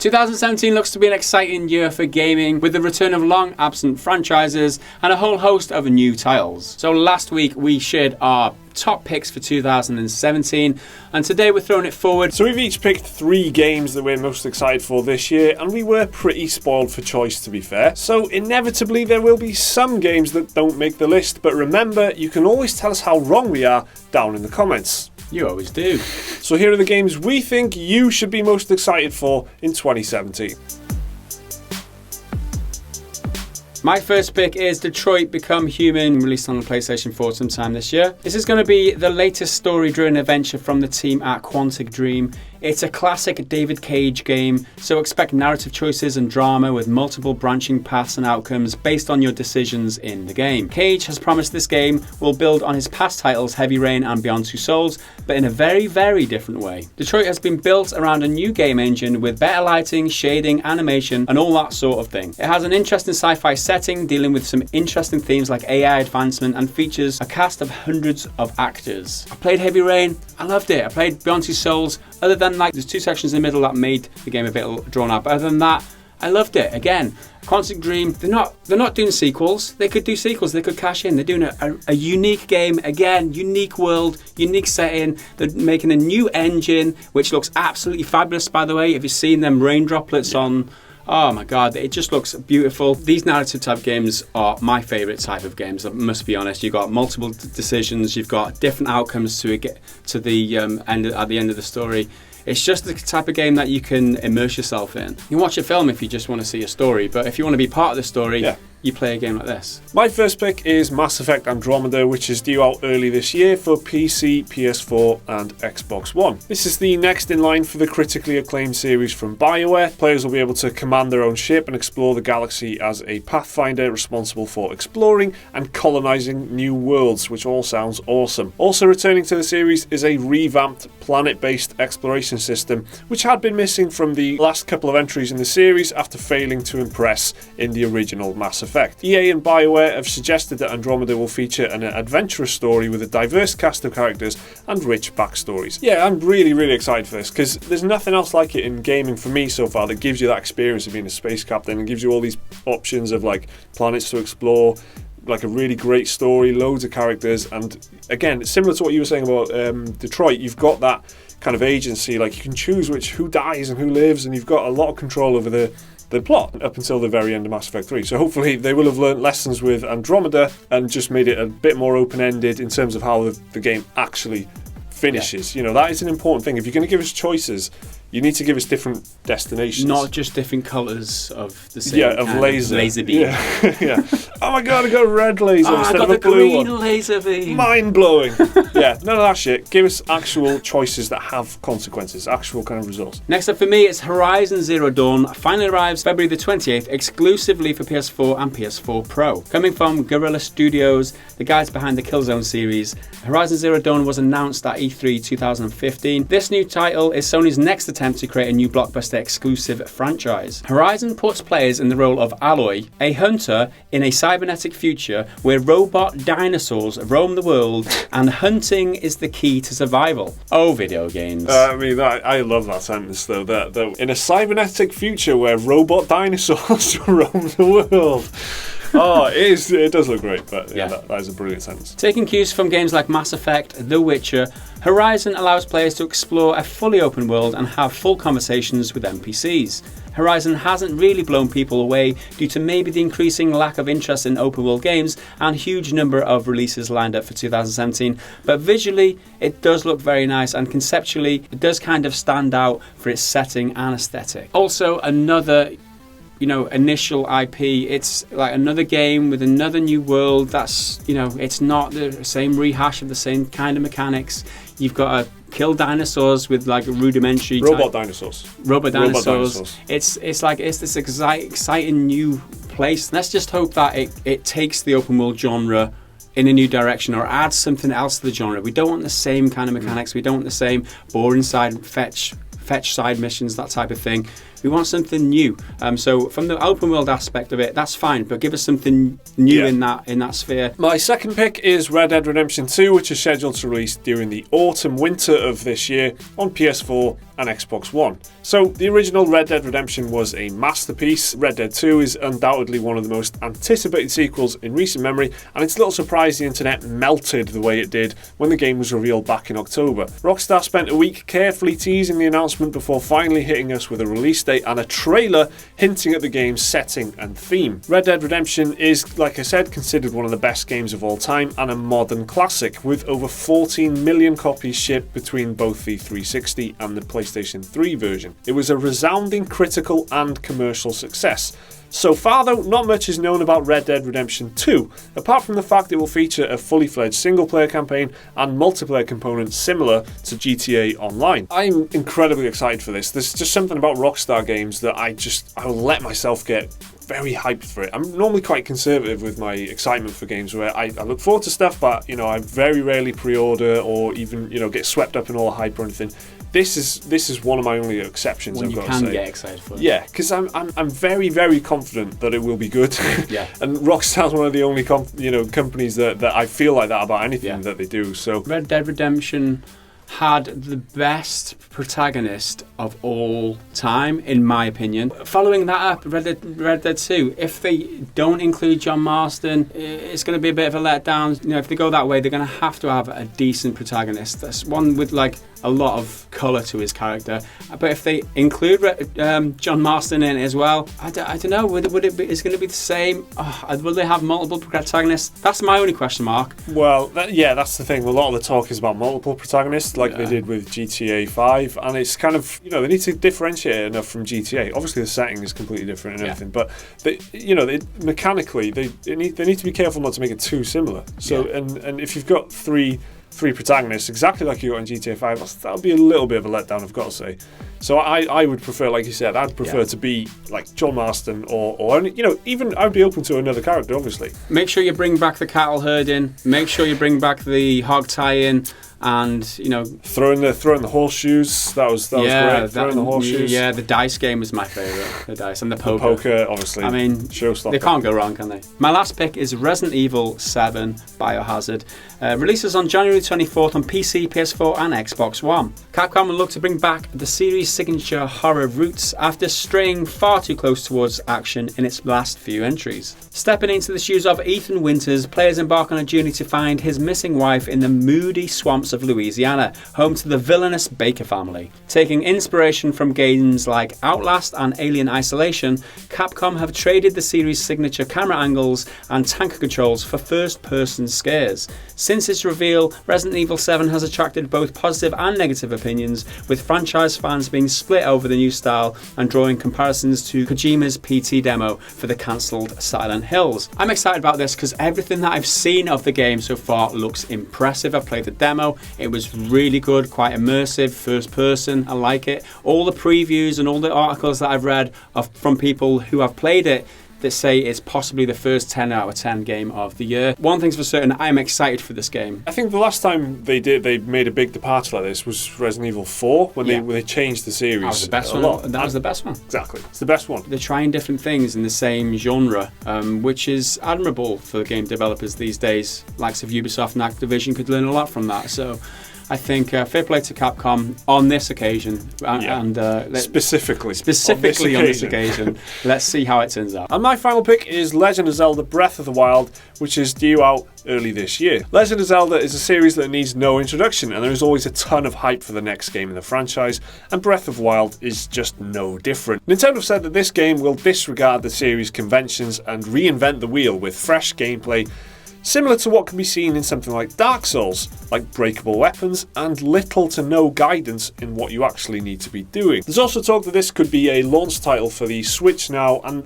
2017 looks to be an exciting year for gaming, with the return of long absent franchises and a whole host of new titles. So last week we shared our top picks for 2017, and today we're throwing it forward. So we've each picked 3 games that we're most excited for this year, and we were pretty spoiled for choice, to be fair. So inevitably there will be some games that don't make the list, but remember, you can always tell us how wrong we are down in the comments. You always do. So here are the games we think you should be most excited for in 2017. My first pick is Detroit Become Human, released on the PlayStation 4 sometime this year. This is going to be the latest story-driven adventure from the team at Quantic Dream. It's a classic David Cage game, so expect narrative choices and drama with multiple branching paths and outcomes based on your decisions in the game. Cage has promised this game will build on his past titles Heavy Rain and Beyond Two Souls, but in a very, very different way. Detroit has been built around a new game engine with better lighting, shading, animation, and all that sort of thing. It has an interesting sci-fi setting dealing with some interesting themes like AI advancement, and features a cast of hundreds of actors. I played Heavy Rain, I loved it. I played Beyond Two Souls, other than like there's 2 sections in the middle that made the game a bit drawn out, but other than that, I loved it. Again, Quantic Dream, they're not doing sequels. They could do sequels, they could cash in. They're doing a unique game, again, unique world, unique setting. They're making a new engine, which looks absolutely fabulous, by the way. Have you seen them rain droplets on? Oh my god, it just looks beautiful. These narrative type games are my favourite type of games, I must be honest. You've got multiple decisions, you've got different outcomes to get to the end at the end of the story. It's just the type of game that you can immerse yourself in. You can watch a film if you just want to see a story, but if you want to be part of the story, you play a game like this. My first pick is Mass Effect Andromeda, which is due out early this year for PC, PS4 and Xbox One. This is the next in line for the critically acclaimed series from BioWare. Players will be able to command their own ship and explore the galaxy as a pathfinder responsible for exploring and colonizing new worlds, which all sounds awesome. Also returning to the series is a revamped planet-based exploration system, which had been missing from the last couple of entries in the series after failing to impress in the original Mass Effect. EA and BioWare have suggested that Andromeda will feature an adventurous story with a diverse cast of characters and rich backstories. Yeah, I'm really excited for this, because there's nothing else like it in gaming for me so far that gives you that experience of being a space captain and gives you all these options of like planets to explore, like a really great story, loads of characters, and again, similar to what you were saying about Detroit, you've got that kind of agency, like you can choose who dies and who lives, and you've got a lot of control over the plot up until the very end of Mass Effect 3. So hopefully they will have learnt lessons with Andromeda and just made it a bit more open-ended in terms of how the game actually finishes. You know, that is an important thing. If you're going to give us choices, you need to give us different destinations. Not just different colours of the same laser beam. Yeah. Oh my god, I got a red laser instead of a blue one. I got the green one. laser beam. Mind-blowing. Yeah, none of that shit. Give us actual choices that have consequences, actual kind of results. Next up for me is Horizon Zero Dawn. Finally arrives February the 28th, exclusively for PS4 and PS4 Pro. Coming from Guerrilla Studios, the guys behind the Killzone series, Horizon Zero Dawn was announced at E3 2015. This new title is Sony's next attempt to create a new blockbuster exclusive franchise. Horizon puts players in the role of Aloy, a hunter in a cybernetic future where robot dinosaurs roam the world and hunting is the key to survival. Oh, video games. I love that sentence though, that in a cybernetic future where robot dinosaurs roam the world. Oh, it does look great, but yeah, that is a brilliant sentence. Taking cues from games like Mass Effect, The Witcher, Horizon allows players to explore a fully open world and have full conversations with NPCs. Horizon hasn't really blown people away due to maybe the increasing lack of interest in open world games and huge number of releases lined up for 2017, but visually it does look very nice, and conceptually it does kind of stand out for its setting and aesthetic. Also another initial IP. It's like another game with another new world that's, it's not the same rehash of the same kind of mechanics. You've got to kill dinosaurs with like rudimentary robot dinosaurs. It's this exciting new place. Let's just hope that it takes the open world genre in a new direction or adds something else to the genre. We don't want the same kind of mechanics. We don't want the same boring fetch side missions, that type of thing. We want something new. So from the open world aspect of it, that's fine, but give us something new in that sphere. My second pick is Red Dead Redemption 2, which is scheduled to release during the autumn-winter of this year on PS4 and Xbox One. So the original Red Dead Redemption was a masterpiece. Red Dead 2 is undoubtedly one of the most anticipated sequels in recent memory, and it's a little surprised the internet melted the way it did when the game was revealed back in October. Rockstar spent a week carefully teasing the announcement before finally hitting us with a release date and a trailer hinting at the game's setting and theme. Red Dead Redemption is, like I said, considered one of the best games of all time and a modern classic, with over 14 million copies shipped between both the 360 and the PlayStation 3 version. It was a resounding critical and commercial success. So far though, not much is known about Red Dead Redemption 2, apart from the fact it will feature a fully fledged single player campaign and multiplayer components similar to GTA Online. I'm incredibly excited for this. There's just something about Rockstar games that I'll let myself get very hyped for it. I'm normally quite conservative with my excitement for games, where I look forward to stuff, but I very rarely pre-order or even get swept up in all the hype or anything. This is one of my only exceptions. When I've you got can to say. get excited for it. Yeah, because I'm very, very confident that it will be good. Yeah. And Rockstar's one of the only companies that I feel like that about anything that they do. So Red Dead Redemption had the best protagonist of all time, in my opinion. Following that up, Red Dead 2, if they don't include John Marston, it's going to be a bit of a letdown. If they go that way, they're going to have a decent protagonist. That's one with a lot of colour to his character. But if they include John Marston in it as well, I don't know. Would it be? It's going to be the same? Will they have multiple protagonists? That's my only question mark. Well, that's the thing. A lot of the talk is about multiple protagonists, like they did with GTA 5, and it's kind of they need to differentiate enough from GTA. Obviously, the setting is completely different and everything, but mechanically they need to be careful not to make it too similar. So, and if you've got three protagonists, exactly like you got in GTA 5, that would be a little bit of a letdown, I've got to say. So I would prefer, like you said, I'd prefer to be like John Marston or even I'd be open to another character, obviously. Make sure you bring back the cattle herding. Make sure you bring back the hog tie-in. And throwing the horseshoes, that was great. Throwing the horseshoes. Yeah, the dice game was my favourite. The dice and the poker. The poker, obviously. I mean, showstopper. They can't go wrong, can they? My last pick is Resident Evil 7 Biohazard. Releases on January 24th on PC, PS4 and Xbox One. Capcom will look to bring back the series' signature horror roots after straying far too close towards action in its last few entries. Stepping into the shoes of Ethan Winters, players embark on a journey to find his missing wife in the moody swamps of Louisiana, home to the villainous Baker family. Taking inspiration from games like Outlast and Alien Isolation, Capcom have traded the series' signature camera angles and tank controls for first-person scares. Since its reveal, Resident Evil 7 has attracted both positive and negative opinions, with franchise fans being split over the new style and drawing comparisons to Kojima's PT demo for the cancelled Silent Hills. I'm excited about this because everything that I've seen of the game so far looks impressive. I've played the demo. It was really good, quite immersive, first person. I like it. All the previews and all the articles that I've read from people who have played it that say it's possibly the first 10 out of 10 game of the year. One thing's for certain, I'm excited for this game. I think the last time they made a big departure like this was Resident Evil 4 when they changed the series. That was the best one. That was the best one. Exactly. It's the best one. They're trying different things in the same genre, which is admirable for the game developers these days. Likes of Ubisoft and Activision could learn a lot from that. So I think fair play to Capcom on this occasion, and specifically on this occasion. Let's see how it turns out. And my final pick is Legend of Zelda Breath of the Wild, which is due out early this year. Legend of Zelda is a series that needs no introduction, and there is always a ton of hype for the next game in the franchise, and Breath of the Wild is just no different. Nintendo said that this game will disregard the series' conventions and reinvent the wheel with fresh gameplay, similar to what can be seen in something like Dark Souls, like breakable weapons and little to no guidance in what you actually need to be doing. There's also talk that this could be a launch title for the Switch now, and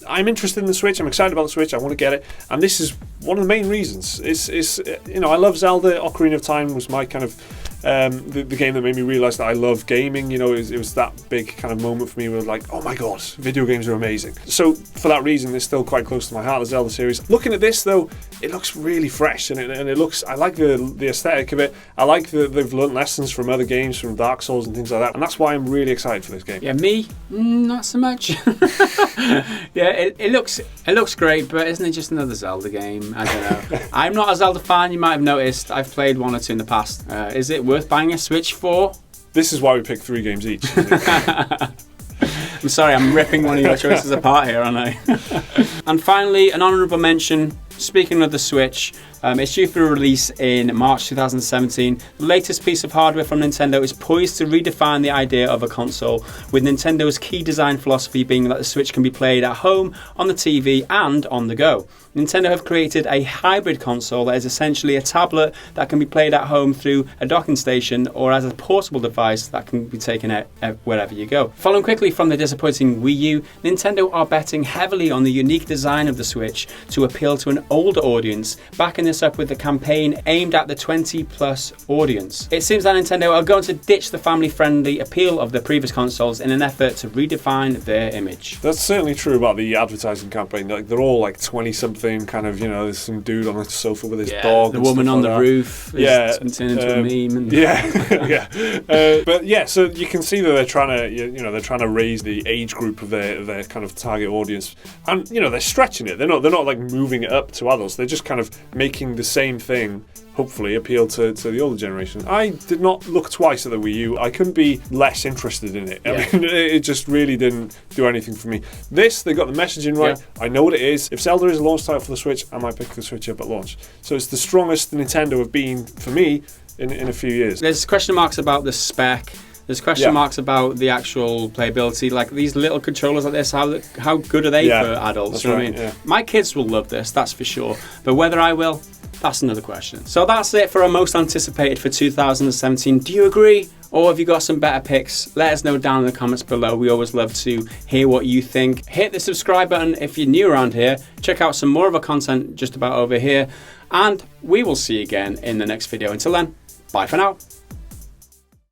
I'm interested in the Switch. I'm excited about the Switch. I want to get it, and this is one of the main reasons. I love Zelda. Ocarina of Time was my kind of the game that made me realise that I love gaming. You know, it was that big kind of moment for me where like, oh my god, video games are amazing. So for that reason, it's still quite close to my heart, the Zelda series. Looking at this though, it looks really fresh, and it looks. I like the aesthetic of it. I like that they've learned lessons from other games, from Dark Souls and things like that, and that's why I'm really excited for this game. Yeah, me, not so much. Yeah, it looks great, but isn't it just another Zelda game? I don't know. I'm not a Zelda fan. You might have noticed. I've played one or two in the past. Is it worth buying a Switch for? This is why we picked 3 games each. I'm sorry, I'm ripping one of your choices apart here, aren't I? And finally, an honourable mention. Speaking of the Switch, it's due for release in March 2017. The latest piece of hardware from Nintendo is poised to redefine the idea of a console, with Nintendo's key design philosophy being that the Switch can be played at home, on the TV and on the go. Nintendo have created a hybrid console that is essentially a tablet that can be played at home through a docking station or as a portable device that can be taken out wherever you go. Following quickly from the disappointing Wii U, Nintendo are betting heavily on the unique design of the Switch to appeal to an older audience, backing this up with a campaign aimed at the 20+ audience. It seems that Nintendo are going to ditch the family-friendly appeal of the previous consoles in an effort to redefine their image. That's certainly true about the advertising campaign. Like, they're all like 20-something, kind of, you know, there's some dude on a sofa with his dog. The woman on the roof is turned into a meme. And yeah. But yeah, so you can see that they're trying to, you know, they're trying to raise the age group of their kind of target audience, and you know, they're stretching it. They're not like moving it up to adults. They're just kind of making the same thing hopefully appeal to the older generation. I did not look twice at the Wii U. I couldn't be less interested in it. I mean, it just really didn't do anything for me. This, they got the messaging right. Yeah. I know what it is. If Zelda is a launch title for the Switch, I might pick the Switch up at launch. So it's the strongest Nintendo have been for me in a few years. There's question marks about the spec. There's question marks about the actual playability. Like these little controllers like this, how good are they for adults? You know what I mean? Yeah. My kids will love this, that's for sure. But whether I will, that's another question. So that's it for our most anticipated for 2017. Do you agree? Or have you got some better picks? Let us know down in the comments below. We always love to hear what you think. Hit the subscribe button if you're new around here. Check out some more of our content just about over here. And we will see you again in the next video. Until then, bye for now.